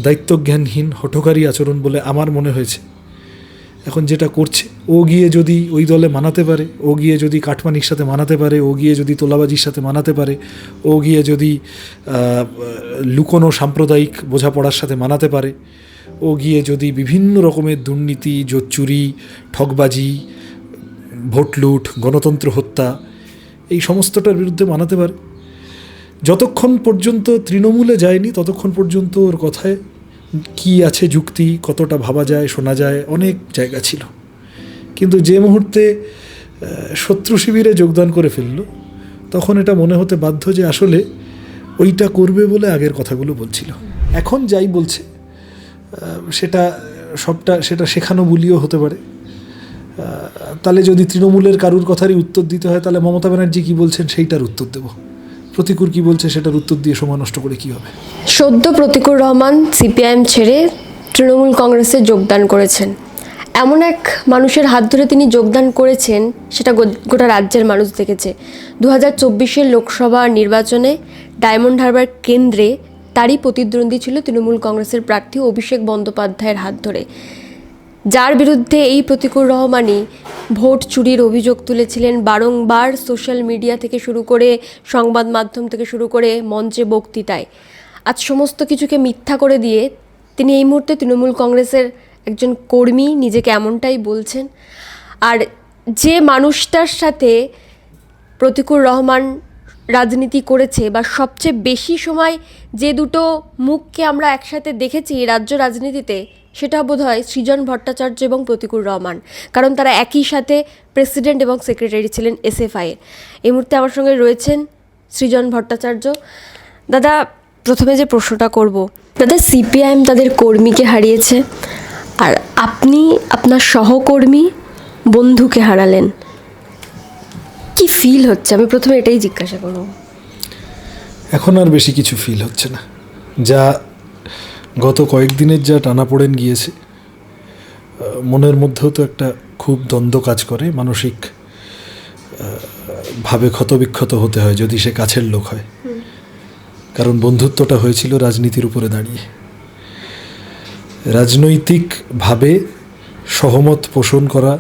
দায়িত্বজ্ঞানহীন হঠকারী আচরণ বলে আমার মনে হয়েছে। এখন যেটা করছে, ও গিয়ে যদি ওই দলে মানাতে পারে, ও গিয়ে যদি কাটমানির সাথে মানাতে পারে, ও গিয়ে যদি তোলাবাজির সাথে মানাতে পারে, ও গিয়ে যদি লুকোনো সাম্প্রদায়িক বোঝাপড়ার সাথে মানাতে পারে, ও গিয়ে যদি বিভিন্ন রকমের দুর্নীতি, জোচ্চুরি, ঠকবাজি, ভোট লুট, গণতন্ত্র হত্যা, এই সমস্তটার বিরুদ্ধে মানাতে পারে, যতক্ষণ পর্যন্ত তৃণমূলে যায়নি ততক্ষণ পর্যন্ত ওর কথায় কি আছে যুক্তি, কতটা ভাবা যায়, শোনা যায়, অনেক জায়গা ছিল। কিন্তু যে মুহূর্তে শত্রু শিবিরে যোগদান করে ফেলল, তখন এটা মনে হতে বাধ্য যে আসলে ওইটা করবে বলে আগের কথাগুলো বলছিল। এখন যাই বলছে সেটা শেখানো বুলিও হতে পারে। তাহলে যদি তৃণমূলের কারুর কথারই উত্তর দিতে হয়, তাহলে মমতা ব্যানার্জি কী বলছেন সেইটার উত্তর দেব। প্রতিকূর কী বলছে সেটার উত্তর দিয়ে সময় নষ্ট করে কী হবে। সদ্য প্রতিকুর রহমান সিপিআইএম ছেড়ে তৃণমূল কংগ্রেসে যোগদান করেছেন। এমন এক মানুষের হাত ধরে তিনি যোগদান করেছেন, সেটা গোটা রাজ্যের মানুষ দেখেছে। 2024 লোকসভা নির্বাচনে ডায়মন্ড হারবার কেন্দ্রে তারই প্রতিদ্বন্দ্বী ছিল তৃণমূল কংগ্রেসের প্রার্থী অভিষেক বন্দ্যোপাধ্যায়ের হাত ধরে, যার বিরুদ্ধে এই প্রতিকুর রহমানই ভোট চুরির অভিযোগ তুলেছিলেন। বারংবার সোশ্যাল মিডিয়া থেকে শুরু করে সংবাদ মাধ্যম থেকে শুরু করে মঞ্চে বক্তৃতায় আজ সমস্ত কিছুকে মিথ্যা করে দিয়ে তিনি এই মুহূর্তে তৃণমূল কংগ্রেসের একজন কর্মী, নিজেকে এমনটাই বলছেন। আর যে মানুষটার সাথে প্রতিকুর রহমান রাজনীতি করেছে, বা সবচেয়ে বেশি সময় যে দুটো মুখকে আমরা একসাথে দেখেছি রাজ্য রাজনীতিতে, সেটা বোধহয় সৃজন ভট্টাচার্য এবং প্রতিকুর রহমান, কারণ তারা একই সাথে প্রেসিডেন্ট এবং সেক্রেটারি ছিলেন এসএফআইয়ের। এই মুহূর্তে আমার সঙ্গে রয়েছেন সৃজন ভট্টাচার্য। দাদা, প্রথমে যে প্রশ্নটা করব, দাদা, সিপিআইএম তাদের কর্মীকে হারিয়েছে, আর আপনি আপনার সহকর্মী বন্ধুকে হারালেন। কি ফিল হচ্ছে? আমি প্রথমে এটাই জিজ্ঞাসা করব। এখন আর বেশি কিছু ফিল হচ্ছে না। যা গত কয়েকদিনের যা টানাপোড়েন গিয়েছে, মনের মধ্যেও তো একটা খুব দ্বন্দ্ব কাজ করে, মানসিক ভাবে ক্ষতবিক্ষত হতে হয় যদি সে কাছের লোক হয়। কারণ বন্ধুত্বটা হয়েছিল রাজনীতির উপরে দাঁড়িয়ে, রাজনৈতিকভাবে সহমত পোষণ করা,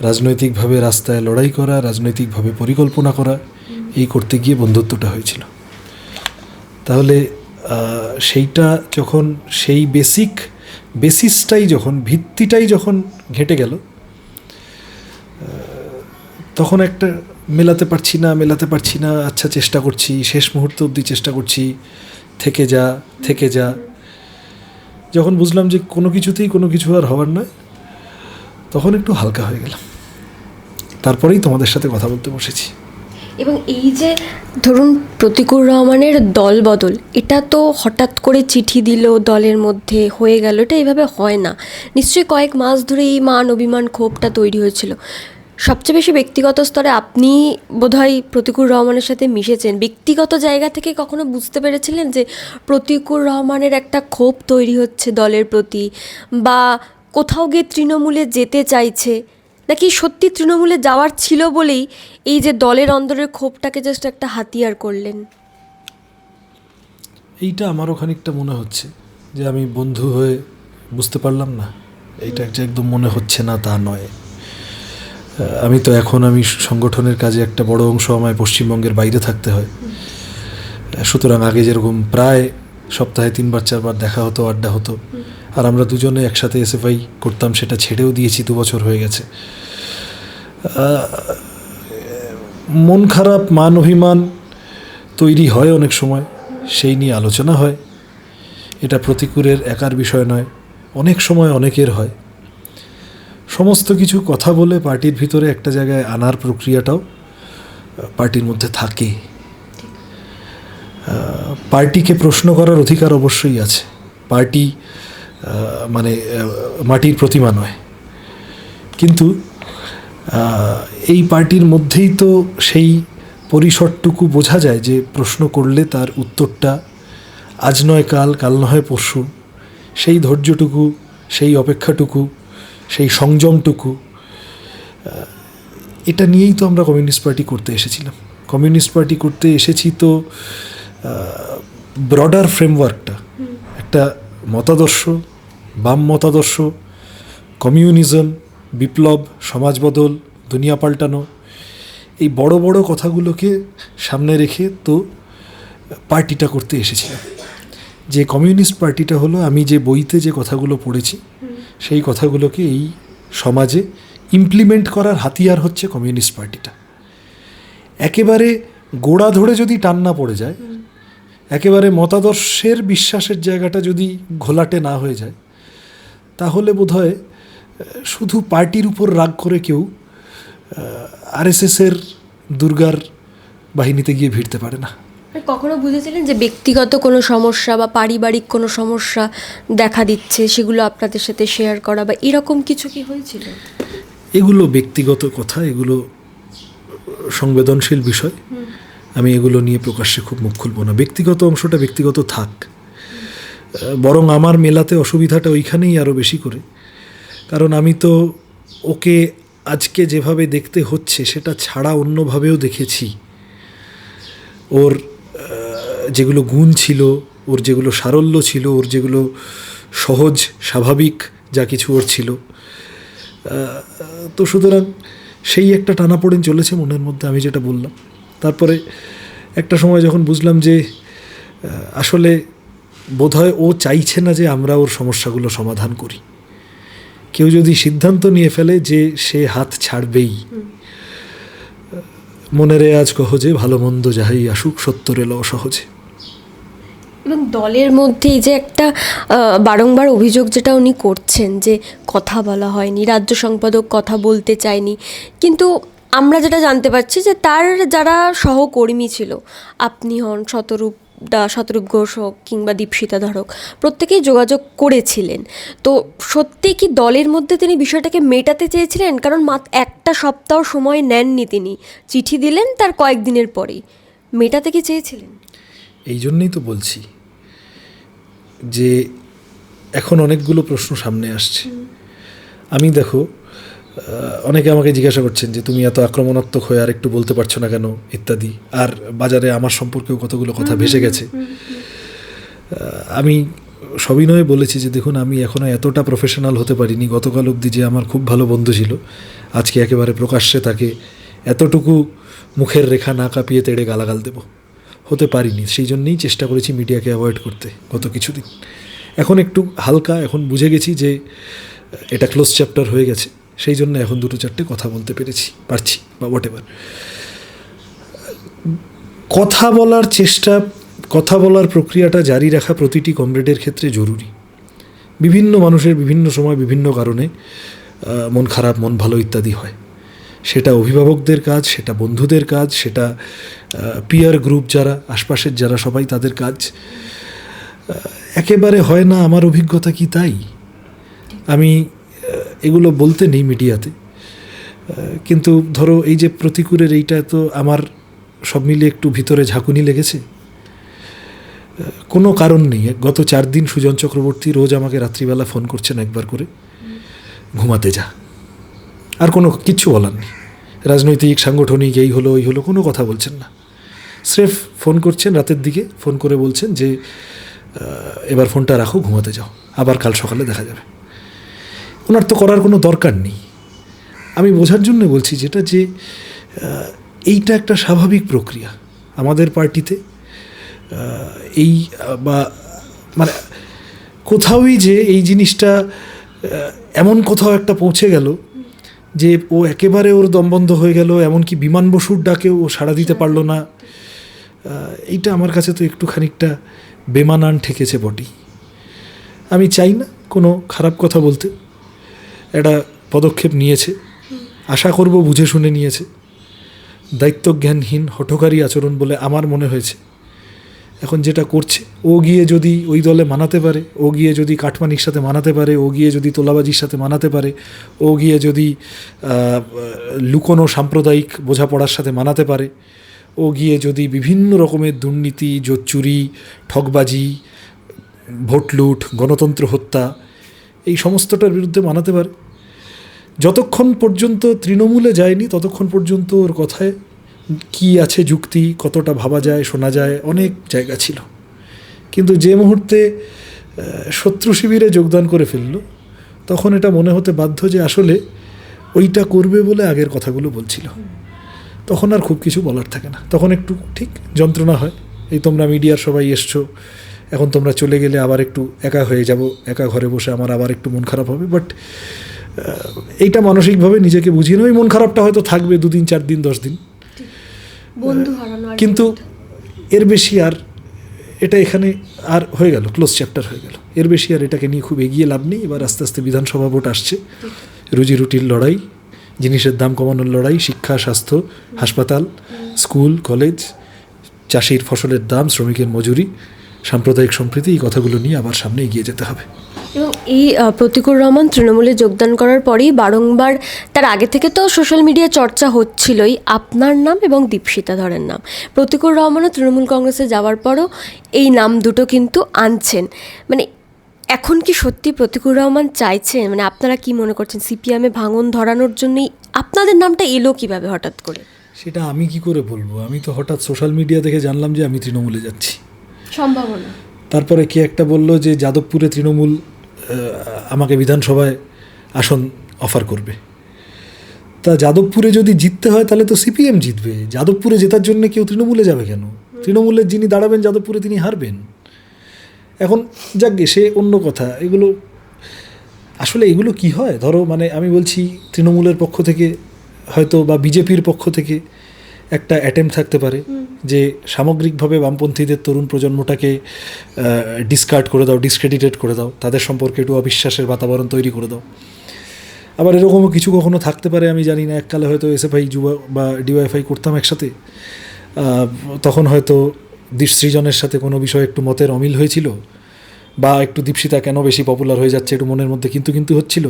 রাজনৈতিকভাবে রাস্তায় লড়াই করা, রাজনৈতিকভাবে পরিকল্পনা করা, এই করতে গিয়ে বন্ধুত্বটা হয়েছিল। তাহলে সেইটা যখন, সেই বেসিসটাই যখন, ভিত্তিটাই যখন ঘেঁটে গেল, তখন একটা মেলাতে পারছি না, আচ্ছা চেষ্টা করছি, শেষ মুহূর্ত অবধি চেষ্টা করছি, থেকে যা। যখন বুঝলাম যে কোনো কিছু আর হওয়ার নয়, তখন একটু হালকা হয়ে গেলাম। তারপরেই তোমাদের সাথে কথা বলতে বসেছি। এবং এই যে ধরুন প্রতিকুর রহমানের দল বদল, এটা তো হঠাৎ করে চিঠি দিল দলের মধ্যে হয়ে গেল, এটা এইভাবে হয় না। নিশ্চয়ই কয়েক মাস ধরে এই মান অভিমান ক্ষোভটা তৈরি হয়েছিল। সবচেয়ে বেশি ব্যক্তিগত স্তরে আপনি বোধহয় প্রতিকুর রহমানের সাথে মিশেছেন। ব্যক্তিগত জায়গা থেকে কখনো বুঝতে পেরেছিলেন যে প্রতিকুর রহমানের একটা ক্ষোভ তৈরি হচ্ছে দলের প্রতি, বা কোথাও গিয়ে তৃণমূলে যেতে চাইছে, নাকি সত্যি তৃণমূলে যাওয়ার ছিল বলেই এই যে দলের অন্দরের ক্ষোভটাকে জাস্ট একটা হাতিয়ার করলেন? এইটা আমারও খানিকটা মনে হচ্ছে যে আমি বন্ধু হয়ে বুঝতে পারলাম না। এইটা একদম মনে হচ্ছে না তা নয়। আমি সংগঠনের কাজে একটা বড় অংশ আমায় পশ্চিমবঙ্গের বাইরে থাকতে হয়। সুতরাং আগে যেরকম প্রায় সপ্তাহে 3-4 দেখা হতো, আড্ডা হতো, আর আমরা দুজনে একসাথে এসএফআই করতাম, সেটা ছেড়েও দিয়েছি, 2 বছর হয়ে গেছে। মন খারাপ, মান অভিমান তৈরি হয় অনেক সময়, সেই নিয়ে আলোচনা হয়। এটা প্রতিকুরের একার বিষয় নয়, অনেক সময় অনেকের হয়। সমস্ত কিছু কথা বলে পার্টির ভিতরে একটা জায়গায় আনার প্রক্রিয়াটাও পার্টির মধ্যে থাকে। পার্টিকে প্রশ্ন করার অধিকার অবশ্যই আছে। পার্টি মাটির প্রতিমা নয়, কিন্তু এই পার্টির মধ্যেই তো সেই পরিসরটুকু বোঝা যায় যে প্রশ্ন করলে তার উত্তরটা আজ নয় কাল, কাল নয় পরশু, সেই ধৈর্যটুকু, সেই অপেক্ষাটুকু, সেই সংযমটুকু, এটা নিয়েই তো আমরা কমিউনিস্ট পার্টি করতে এসেছিলাম। কমিউনিস্ট পার্টি করতে এসেছি তো ব্রডার ফ্রেমওয়ার্কটা, একটা মতাদর্শ, বাম মতাদর্শ, কমিউনিজম, বিপ্লব, সমাজ বদল, দুনিয়া পাল্টানো, এই বড় বড় কথাগুলোকে সামনে রেখে তো পার্টিটা করতে এসেছিলাম। যে কমিউনিস্ট পার্টিটা হলো, আমি যে বইতে যে কথাগুলো পড়েছি সেই কথাগুলোকে এই সমাজে ইমপ্লিমেন্ট করার হাতিয়ার হচ্ছে কমিউনিস্ট পার্টিটা। একেবারে গোড়া ধরে যদি টান না পড়ে যায়, একেবারে মতাদর্শের বিশ্বাসের জায়গাটা যদি ঘোলাটে না হয়ে যায়, তাহলে বোধহয় শুধু পার্টির উপর রাগ করে কেউ আরএসএসের দুর্গার বাহিনীতে গিয়ে ভিড়তে পারে না। কখনো বুঝেছিলেন যে ব্যক্তিগত কোনো সমস্যা বা পারিবারিক কোনো সমস্যা দেখা দিচ্ছে, সেগুলো আপনাদের সাথে শেয়ার করা বা এরকম কিছু কি হয়েছিল? এগুলো ব্যক্তিগত কথা, এগুলো সংবেদনশীল বিষয়, আমি এগুলো নিয়ে প্রকাশ্যে খুব মুখ খুলব না। ব্যক্তিগত অংশটা ব্যক্তিগত থাক, বরং আমার মেলাতে অসুবিধাটা ওইখানেই আরও বেশি করে, কারণ আমি তো ওকে আজকে যেভাবে দেখতে হচ্ছে সেটা ছাড়া অন্যভাবেও দেখেছি। ওর যেগুলো গুণ ছিল, ওর যেগুলো সারল্য ছিল, ওর যেগুলো সহজ স্বাভাবিক যা কিছু ওর ছিল, তো সুতরাং সেই একটা টানাপোড়েন চলেছে মনের মধ্যে, আমি যেটা বললাম। তারপরে একটা সময় যখন বুঝলাম যে আসলে বোধহয় ও চাইছে না যে আমরা ওর সমস্যাগুলো সমাধান করি। কেউ যদি সিদ্ধান্ত নিয়ে ফেলে যে সে হাত ছাড়বেই, মনের আজ কহজে ভালো মন্দ যাহাই আসুক সত্তর এলো সহজে। এবং দলের মধ্যে এই যে একটা বারংবার অভিযোগ যেটা উনি করছেন যে কথা বলা হয়নি, রাজ্য সম্পাদক কথা বলতে চায়নি, কিন্তু আমরা যেটা জানতে পারছি যে তার যারা সহকর্মী ছিল, আপনি হন, শতরূপ ঘোষ হোক কিংবা দীপশিতা ধরক, প্রত্যেকেই যোগাযোগ করেছিলেন। তো সত্যি কি দলের মধ্যে তিনি বিষয়টাকে মেটাতে চেয়েছিলেন? কারণ একটা সপ্তাহ সময় নেননি, তিনি চিঠি দিলেন তার কয়েকদিনের পরেই। মেটাতে কি চেয়েছিলেন? এই জন্যই তো বলছি যে এখন অনেকগুলো প্রশ্ন সামনে আসছে। আমি দেখো, অনেকে আমাকে জিজ্ঞাসা করছেন যে তুমি এত আক্রমণাত্মক হয়ে আর একটু বলতে পারছো না কেন ইত্যাদি, আর বাজারে আমার সম্পর্কেও কতগুলো কথা ভেসে গেছে। আমি সবিনয়ে বলেছি যে দেখুন, আমি এখনও এতটা প্রফেশনাল হতে পারিনি। গতকাল অবধি যে আমার খুব ভালো বন্ধু ছিল, আজকে একেবারে প্রকাশ্যে তাকে এতটুকু মুখের রেখা না কাঁপিয়ে তেড়ে গালাগাল দেব, হতে পারিনি। সেই জন্যেই চেষ্টা করেছি মিডিয়াকে অ্যাভয়েড করতে গত কিছুদিন। এখন একটু হালকা, এখন বুঝে গেছি যে এটা ক্লোজ চ্যাপ্টার হয়ে গেছে, সেই জন্য এখন দুটো চারটে কথা বলতে পারছি বা হোয়াটএভার। কথা বলার চেষ্টা, কথা বলার প্রক্রিয়াটা জারি রাখা প্রতিটি কমরেডের ক্ষেত্রে জরুরি। বিভিন্ন মানুষের বিভিন্ন সময় বিভিন্ন কারণে মন খারাপ, মন ভালো ইত্যাদি হয়। সেটা অভিভাবকদের কাজ, সেটা বন্ধুদের কাজ, সেটা পিয়ার গ্রুপ যারা আশপাশের যারা সবাই তাদের কাজ। একেবারে হয় না, আমার অভিজ্ঞতা কি তাই। আমি এগুলো বলতে নেই মিডিয়াতে, কিন্তু ধরো এই যে প্রতিকূলের এইটা, তো আমার সব মিলিয়ে একটু ভিতরে ঝাঁকুনি লেগেছে, কোনো কারণ নেই। গত 4 দিন সুজন চক্রবর্তী রোজ আমাকে রাত্রিবেলা ফোন করছেন একবার করে, ঘুমাতে যা, আর কোনো কিচ্ছু বলার নেই। রাজনৈতিক, সাংগঠনিক, এই হলো ওই হলো, কোনো কথা বলছেন না। স্রেফ ফোন করছেন রাতের দিকে, ফোন করে বলছেন যে এবার ফোনটা রাখো, ঘুমাতে যাও, আবার কাল সকালে দেখা যাবে। ওনার তো করার কোনো দরকার নেই। আমি বোঝার জন্য বলছি যেটা, যে এইটা একটা স্বাভাবিক প্রক্রিয়া আমাদের পার্টিতে। এই বা মানে কোথাওই যে এই জিনিসটা এমন কোথাও একটা পৌঁছে গেল যে ও একেবারে ওর দম বন্ধ হয়ে গেল, এমনকি বিমান বসুর ডাকেও ও সাড়া দিতে পারলো না, এইটা আমার কাছে তো একটু খানিকটা বেমানান ঠেকেছে বটেই। আমি চাই না কোনো খারাপ কথা বলতে। একটা পদক্ষেপ নিয়েছে, আশা করব বুঝে শুনে নিয়েছে। দায়িত্বজ্ঞানহীন হঠকারী আচরণ বলে আমার মনে হয়েছে। এখন যেটা করছে, ও গিয়ে যদি ওই দলে মানাতে পারে, ও গিয়ে যদি কাটমানির সাথে মানাতে পারে, ও গিয়ে যদি তোলাবাজির সাথে মানাতে পারে, ও গিয়ে যদি লুকোনো সাম্প্রদায়িক বোঝাপড়ার সাথে মানাতে পারে, ও গিয়ে যদি বিভিন্ন রকমের দুর্নীতি, জোচ্চুরি, ঠকবাজি, ভোট লুট, গণতন্ত্র হত্যা, এই সমস্তটার বিরুদ্ধে মানাতে পারে, যতক্ষণ পর্যন্ত তৃণমূলে যায়নি ততক্ষণ পর্যন্ত ওর কথায় কি আছে যুক্তি, কতটা ভাবা যায়, শোনা যায়, অনেক জায়গা ছিল। কিন্তু যে মুহূর্তে শত্রু শিবিরে যোগদান করে ফেললো, তখন এটা মনে হতে বাধ্য যে আসলে ওইটা করবে বলে আগের কথাগুলো বলছিল। তখন আর খুব কিছু বলার থাকে না, তখন একটু ঠিক যন্ত্রণা হয়, এই তোমরা মিডিয়ার সবাই এসছো, এখন তোমরা চলে গেলে আবার একটু একা হয়ে যাব, একা ঘরে বসে আমার আবার একটু মন খারাপ হবে। বাট এইটা মানসিকভাবে নিজেকে বুঝিয়ে নেই, মন খারাপটা হয়তো থাকবে 2 দিন 4 দিন 10 দিন, বন্ধু হারানো, কিন্তু এর বেশি আর এটা এখানে আর হয়ে গেল, ক্লোজ চ্যাপ্টার হয়ে গেল। এর বেশি আর এটাকে নিয়ে খুব এগিয়ে লাভ নেই। এবার আস্তে আস্তে বিধানসভা ভোট আসছে, রুজি রুটির লড়াই, জিনিসের দাম কমানোর লড়াই, শিক্ষা, স্বাস্থ্য, হাসপাতাল, স্কুল, কলেজ, চাষির ফসলের দাম, শ্রমিকের মজুরি, সাম্প্রদায়িক সম্প্রীতি, এই কথাগুলো নিয়ে আবার সামনে এগিয়ে যেতে হবে। এবং এই প্রতিকুর রহমান তৃণমূলে যোগদান করার পরেই বারংবার, তার আগে থেকে তো সোশ্যাল মিডিয়া চর্চা হচ্ছিলই আপনার নাম এবং দীপশিতা ধরের নাম। প্রতিকুর রহমানও তৃণমূল কংগ্রেসে যাওয়ার পরও এই নাম দুটো কিন্তু আনছেন। মানে এখন কি সত্যি প্রতিকুর রহমান চাইছেন, মানে আপনারা কি মনে করছেন সিপিএমে ভাঙন ধরানোর জন্যই আপনাদের নামটা এলো কিভাবে হঠাৎ করে? সেটা আমি কি করে বলবো? আমি তো হঠাৎ সোশ্যাল মিডিয়া দেখে জানলাম যে আমি তৃণমূলে যাচ্ছি। সম্ভাবনা, তারপরে কে একটা বললো যে যাদবপুরে তৃণমূল আমাকে বিধানসভায় আসন অফার করবে। তা যাদবপুরে যদি জিততে হয় তাহলে তো সিপিএম জিতবে, যাদবপুরে জেতার জন্য কেউ তৃণমূলে যাবে কেন? তৃণমূলের যিনি দাঁড়াবেন যাদবপুরে তিনি হারবেন। এখন যাকগে, সে অন্য কথা। এগুলো আসলে এগুলো কি হয়, ধরো মানে আমি বলছি তৃণমূলের পক্ষ থেকে হয়তো বা বিজেপির পক্ষ থেকে একটা অ্যাটেম্প থাকতে পারে যে সামগ্রিকভাবে বামপন্থীদের তরুণ প্রজন্মটাকে ডিসকার্ড করে দাও, ডিসক্রেডিটেড করে দাও, তাদের সম্পর্কে একটু অবিশ্বাসের বাতাবরণ তৈরি করে দাও। আবার এরকমও কিছু কখনো থাকতে পারে, আমি জানি না, এককালে হয়তো এসএফআই যুবা বা ডিওয়াইএফআই করতাম একসাথে, তখন হয়তো সৃজনের সাথে কোনো বিষয়ে একটু মতের অমিল হয়েছিল, বা একটু দীপশিতা কেন বেশি পপুলার হয়ে যাচ্ছে একটু মনের মধ্যে কিন্তু হচ্ছিল।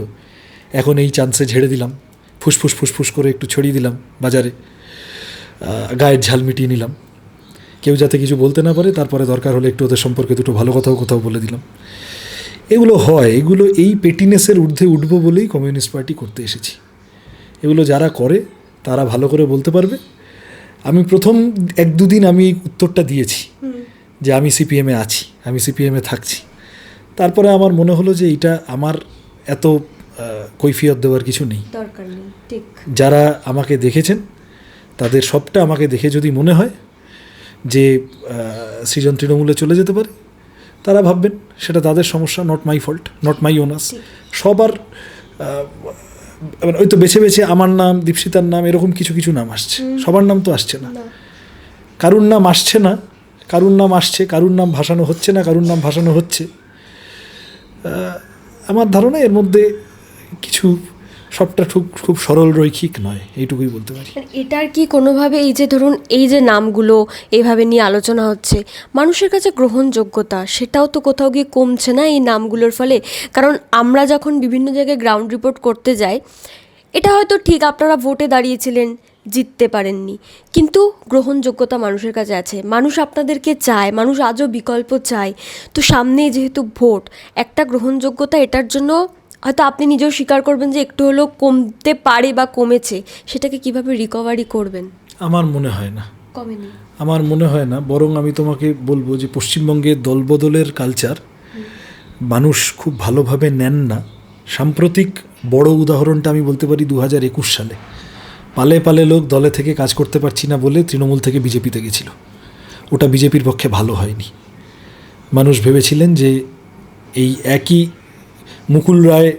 এখন এই চান্সে ঝেড়ে দিলাম, ফুসফুস করে একটু ছড়িয়ে দিলাম বাজারে, গায়ের ঝাল মিটিয়ে নিলাম, কেউ যাতে কিছু বলতে না পারে। তারপরে দরকার হলে একটু ওদের সম্পর্কে দুটো ভালো কোথাও বলে দিলাম। এগুলো হয়, এগুলো এই পেটিনেসের ঊর্ধ্বে উঠবো বলেই কমিউনিস্ট পার্টি করতে এসেছি। এগুলো যারা করে তারা ভালো করে বলতে পারবে। আমি প্রথম 1-2 দিন আমি এই উত্তরটা দিয়েছি যে আমি সিপিএমে আছি, আমি সিপিএমে থাকছি। তারপরে আমার মনে হলো যে এটা আমার এত কৈফিয়ত দেওয়ার কিছু নেই, দরকার নেই। ঠিক, যারা আমাকে দেখেছেন তাদের সবটা আমাকে দেখে যদি মনে হয় যে সৃজন তৃণমূলে চলে যেতে পারে, তারা ভাববেন, সেটা তাদের সমস্যা, not my fault, not my owners. সবার ওই তো বেছে বেছে আমার নাম, দীপশিতার নাম, এরকম কিছু নাম আসছে, সবার নাম তো আসছে না। কারুর নাম আসছে না, কারুর নাম আসছে, কারুর নাম ভাসানো হচ্ছে না, কারুর নাম ভাসানো হচ্ছে। আমার ধারণা এর মধ্যে কিছু, সবটা খুব সরল রৈখিক নয়, এইটুকুই বলতে পারি। এটার কি কোনোভাবে এই যে ধরুন এই যে নামগুলো এইভাবে নিয়ে আলোচনা হচ্ছে, মানুষের কাছে গ্রহণযোগ্যতা সেটাও তো কোথাও গিয়ে কমছে না এই নামগুলোর ফলে? কারণ আমরা যখন বিভিন্ন জায়গায় গ্রাউন্ড রিপোর্ট করতে যাই, এটা হয়তো ঠিক আপনারা ভোটে দাঁড়িয়েছিলেন, জিততে পারেননি, কিন্তু গ্রহণযোগ্যতা মানুষের কাছে আছে, মানুষ আপনাদেরকে চায়, মানুষ আজও বিকল্প চায়। তো সামনে যেহেতু ভোট, একটা গ্রহণযোগ্যতা এটার জন্য হয়তো আপনি নিজেও স্বীকার করবেন যে একটু হলেও কমতে পারে বা কমেছে, সেটাকে কিভাবে রিকভারি করবেন? আমার মনে হয় না কমেনি, আমার মনে হয় না। বরং আমি তোমাকে বলবো যে পশ্চিমবঙ্গে দলবদলের কালচার মানুষ খুব ভালোভাবে নেন না। সাম্প্রতিক বড় উদাহরণটা আমি বলতে পারি 2021 সালে পালে পালে লোক দলে থেকে কাজ করতে পারছি না বলে তৃণমূল থেকে বিজেপিতে গেছিল। ওটা বিজেপির পক্ষে ভালো হয়নি। মানুষ ভেবেছিলেন যে এই একই মুকুল রায়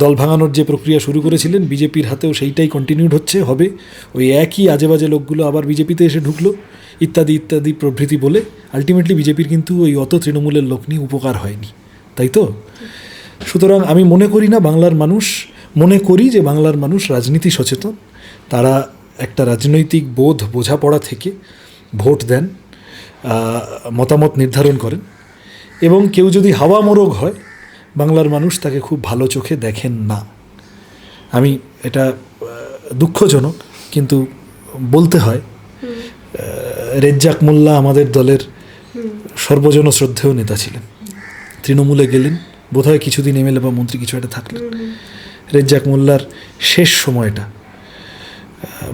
দল ভাঙানোর যে প্রক্রিয়া শুরু করেছিলেন, বিজেপির হাতেও সেইটাই কন্টিনিউড হবে। ওই একই আজে বাজে লোকগুলো আবার বিজেপিতে এসে ঢুকলো, ইত্যাদি ইত্যাদি প্রভৃতি বলে আলটিমেটলি বিজেপির কিন্তু ওই অত তৃণমূলের লোক নিয়ে উপকার হয়নি, তাই তো? সুতরাং আমি মনে করি যে বাংলার মানুষ রাজনীতি সচেতন। তারা একটা রাজনৈতিক বোঝাপড়া থেকে ভোট দেন, মতামত নির্ধারণ করেন, এবং কেউ যদি হাওয়া মোরগ হয় বাংলার মানুষ তাকে খুব ভালো চোখে দেখেন না। আমি এটা দুঃখজনক কিন্তু বলতে হয়। রেজ্জাক মোল্লা আমাদের দলের সর্বজন শ্রদ্ধেয় নেতা ছিলেন, তৃণমূলে গেলেন, বোধহয় কিছুদিন এমএলএ বা মন্ত্রী কিছু একটা থাকলেন। রেজ্জাক মোল্লার শেষ সময়টা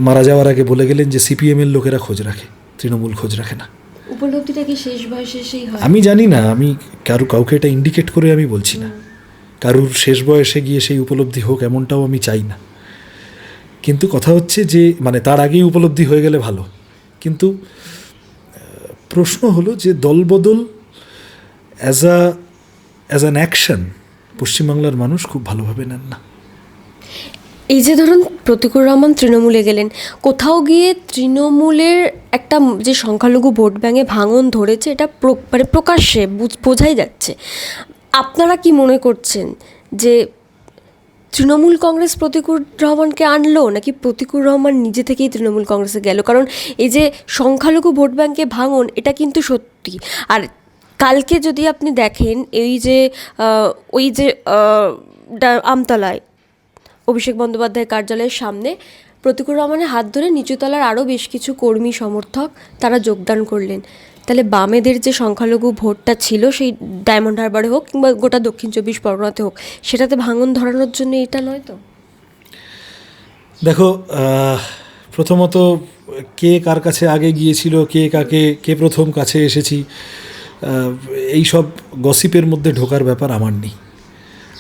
মারা যাওয়ার আগে বলে গেলেন যে সিপিএমের লোকেরা খোঁজ রাখে, তৃণমূল খোঁজ রাখে না। উপলব্ধিটা কি শেষ বয়সে সেই হয়? আমি জানি না, আমি কাউকে এটা ইন্ডিকেট করে আমি বলছি না, কারুর শেষ বয়সে গিয়ে সেই উপলব্ধি হোক এমনটাও আমি চাই না। কিন্তু কথা হচ্ছে যে মানে তার আগেই উপলব্ধি হয়ে গেলে ভালো। কিন্তু প্রশ্ন হলো যে দলবদল অ্যাজ অ্যান অ্যাকশন পশ্চিমবাংলার মানুষ খুব ভালোভাবে নেন না। এই যে ধরুন প্রতিকুর রহমান তৃণমূলে গেলেন, কোথাও গিয়ে তৃণমূলের একটা যে সংখ্যালঘু ভোট ব্যাঙে ভাঙন ধরেছে, এটা মানে প্রকাশ্যে বোঝাই যাচ্ছে। আপনারা কি মনে করছেন যে তৃণমূল কংগ্রেস প্রতিকুর রহমানকে আনলো, নাকি প্রতিকুর রহমান নিজে থেকেই তৃণমূল কংগ্রেসে গেল? কারণ এই যে সংখ্যালঘু ভোট ব্যাংকে ভাঙন, এটা কিন্তু সত্যি। আর কালকে যদি আপনি দেখেন, এই যে ওই যে আমতলায় অভিষেক বন্দ্যোপাধ্যায়ের কার্যালয়ের সামনে প্রতিকুর রহমানের হাত ধরে নিচুতলার আরও বেশ কিছু কর্মী সমর্থক তারা যোগদান করলেন। তাহলে বামেদের যে সংখ্যালঘু ভোটটা ছিল, সেই ডায়মন্ড হারবারে হোক কিংবা গোটা দক্ষিণ 24 পরগনাতে হোক, সেটাতে ভাঙন ধরানোর জন্য এটা নয় তো? দেখো, প্রথমত কে কার কাছে আগে গিয়েছিল, কে প্রথম কাছে এসেছি, এই সব গসিপের মধ্যে ঢোকার ব্যাপার আমার নেই।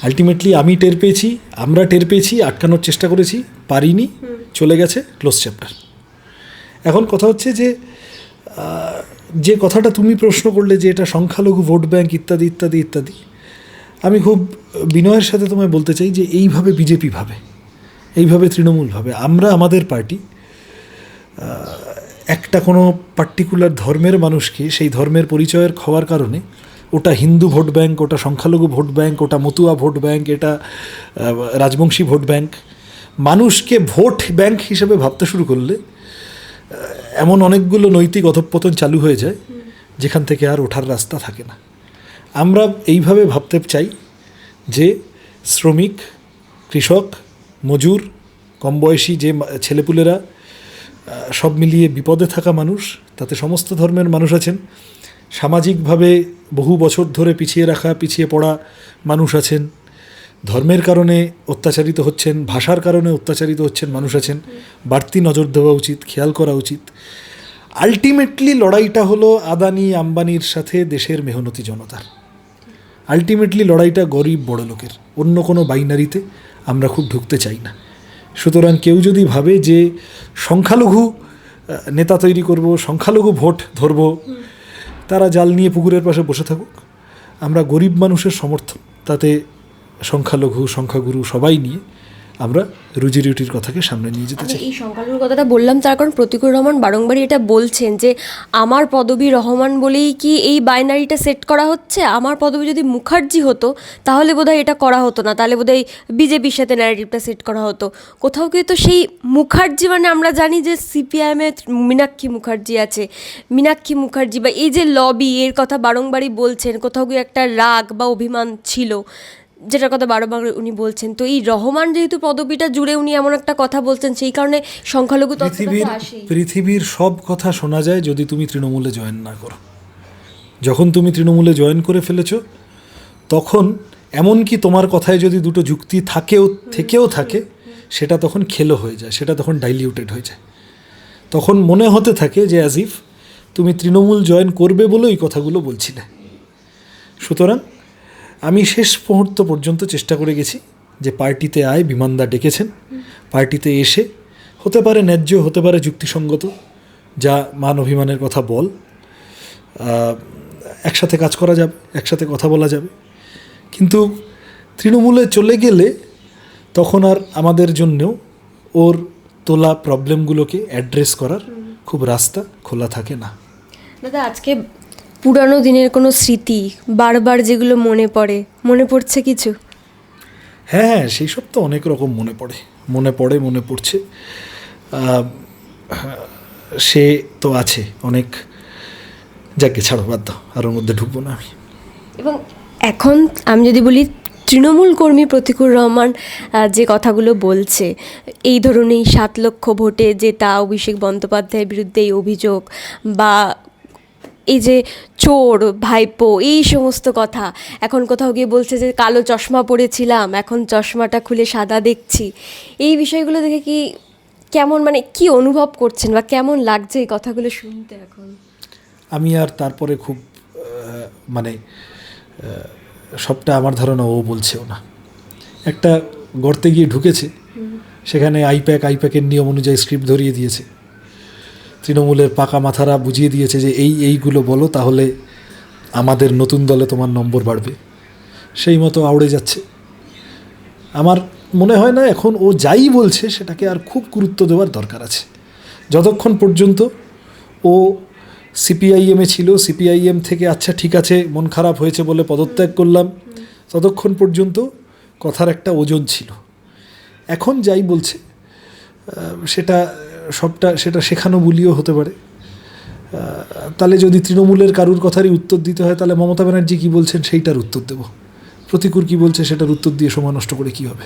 আলটিমেটলি আমি টের পেয়েছি, আমরা টের পেয়েছি, আটকানোর চেষ্টা করেছি, পারিনি, চলে গেছে, ক্লোজ চ্যাপ্টার। এখন কথা হচ্ছে যে কথাটা তুমি প্রশ্ন করলে যে এটা সংখ্যালঘু ভোট ব্যাংক ইত্যাদি ইত্যাদি ইত্যাদি, আমি খুব বিনয়ের সাথে তোমায় বলতে চাই যে এইভাবে বিজেপি ভাবে, এইভাবে তৃণমূল ভাবে। আমরা আমাদের পার্টি একটা কোনো পার্টিকুলার ধর্মের মানুষকে সেই ধর্মের পরিচয়ের হওয়ার কারণে ওটা হিন্দু ভোট ব্যাংক, ওটা সংখ্যালঘু ভোট ব্যাংক, ওটা মতুয়া ভোট ব্যাংক, এটা রাজবংশী ভোট ব্যাংক, মানুষকে ভোট ব্যাংক হিসেবে ভাবতে শুরু করলে এমন অনেকগুলো নৈতিক অধঃপতন চালু হয়ে যায় যেখান থেকে আর ওঠার রাস্তা থাকে না। আমরা এইভাবে ভাবতে চাই যে শ্রমিক, কৃষক, মজুর, কম বয়সী যে ছেলেপুলেরা, সব মিলিয়ে বিপদে থাকা মানুষ, তাতে সমস্ত ধর্মের মানুষ আছেন, সামাজিকভাবে বহু বছর ধরে পিছিয়ে পড়া মানুষ আছেন, ধর্মের কারণে অত্যাচারিত হচ্ছেন, ভাষার কারণে অত্যাচারিত হচ্ছেন মানুষ আছেন। বাড়তি নজর দেওয়া উচিত, খেয়াল করা উচিত। আলটিমেটলি লড়াইটা হলো আদানি আম্বানির সাথে দেশের মেহনতি জনতার। আলটিমেটলি লড়াইটা গরিব বড় লোকের, অন্য কোনো বাইনারিতে আমরা খুব ঢুকতে চাই না। সুতরাং কেউ যদি ভাবে যে সংখ্যালঘু নেতা তৈরি করব, সংখ্যালঘু ভোট ধরব, তারা জাল নিয়ে পুকুরের পাশে বসে থাকুক। আমরা গরিব মানুষের সমর্থন, তাতে সংখ্যালঘু সংখ্যাগুরু সবাই নিয়ে আমরা রুজি রুটির কথাকে সামনে নিয়ে যেতে চাই। এই সংখ্যালঘুর কথাটা বললাম তার কারণ প্রতিকুর রহমান বারংবারই এটা বলছেন যে আমার পদবী রহমান বলেই কি এই বাইনারিটা সেট করা হচ্ছে? আমার পদবী যদি মুখার্জি হতো তাহলে বোধহয় এটা করা হতো না, তাহলে বোধহয় বিজেপির সাথে ন্যারেটিভটা সেট করা হতো। কোথাও কি তো সেই মুখার্জি, মানে আমরা জানি যে সিপিআইএমে মীনাক্ষী মুখার্জি আছে, মীনাক্ষী মুখার্জি বা এই যে লবি, এর কথা বারংবারই বলছেন, কোথাও কি একটা রাগ বা অভিমান ছিল যেটার কথা বারবার উনি বলছেন। তো এই রহমান যেহেতু পদবিটা জুড়ে উনি এমন একটা কথা বলছেন, সেই কারণে সংখ্যালঘু পৃথিবীর সব কথা শোনা যায় যদি তুমি তৃণমূলে জয়েন না করো। যখন তুমি তৃণমূলে জয়েন করে ফেলেছো, তখন এমনকি তোমার কথায় যদি দুটো যুক্তি থেকেও থাকে, সেটা তখন খেলো হয়ে যায়, সেটা তখন ডাইলিউটেড হয়ে যায়। তখন মনে হতে থাকে যে অ্যাজ ইফ তুমি তৃণমূল জয়েন করবে বলে এই কথাগুলো বলছিলে। সুতরাং আমি শেষ মুহূর্ত পর্যন্ত চেষ্টা করে গেছি যে পার্টিতে আয়, বিমানদা ডেকেছেন, পার্টিতে এসে হতে পারে ন্যায্য, হতে পারে যুক্তিসঙ্গত, যা মান অভিমানের কথা বল, একসাথে কাজ করা যাবে, একসাথে কথা বলা যাবে। কিন্তু তৃণমূলে চলে গেলে তখন আর আমাদের জন্যেও ওর তোলা প্রবলেমগুলোকে অ্যাড্রেস করার খুব রাস্তা খোলা থাকে না। দাদা, আজকে পুরানো দিনের কোনো স্মৃতি বারবার যেগুলো মনে পড়ছে কিছু? হ্যাঁ, সেই সব তো অনেক রকম মনে পড়ছে। সে তো আছে অনেক, যাকে ছাড়ো, বাদ দাও, আর ওর মধ্যে ঢুকবো না আমি। এবং এখন আমি যদি বলি, তৃণমূল কর্মী প্রতিকুর রহমান যে কথাগুলো বলছে, এই ধরনের 7 লক্ষ ভোটে জেতা, অভিষেক বন্দ্যোপাধ্যায়ের বিরুদ্ধে এই অভিযোগ, বা এই যে চোর ভাইপো, এই সমস্ত কথা, এখন কোথাও গিয়ে বলছে যে কালো চশমা পরেছিলাম, এখন চশমাটা খুলে সাদা দেখছি, এই বিষয়গুলো দেখে কি কেমন, মানে কি অনুভব করছেন বা কেমন লাগছে এই কথাগুলো শুনতে এখন? আমি আর তারপরে খুব মানে সবটা আমার ধারণা ও বলছেও না। একটা গর্তে গিয়ে ঢুকেছে, সেখানে আইপ্যাকের নিয়ম অনুযায়ী স্ক্রিপ্ট ধরিয়ে দিয়েছে, তৃণমূলের পাকা মাথারা বুঝিয়ে দিয়েছে যে এইগুলো বলো, তাহলে আমাদের নতুন দলে তোমার নম্বর বাড়বে। সেই মতো আউড়ে যাচ্ছে। আমার মনে হয় না এখন ও যাই বলছে সেটাকে আর খুব গুরুত্ব দেওয়ার দরকার আছে। যতক্ষণ পর্যন্ত ও সিপিআইএমে ছিল, সিপিআইএম থেকে আচ্ছা ঠিক আছে মন খারাপ হয়েছে বলে পদত্যাগ করলাম, ততক্ষণ পর্যন্ত কথার একটা ওজন ছিল। এখন যাই বলছে সেটা শেখানো বুলিও হতে পারে। তাহলে যদি তৃণমূলের কারুর কথারই উত্তর দিতে হয়, তাহলে মমতা ব্যানার্জি কী বলছেন সেইটার উত্তর দেব। প্রতিকূল কী বলছে সেটার উত্তর দিয়ে সময় নষ্ট করে কী হবে।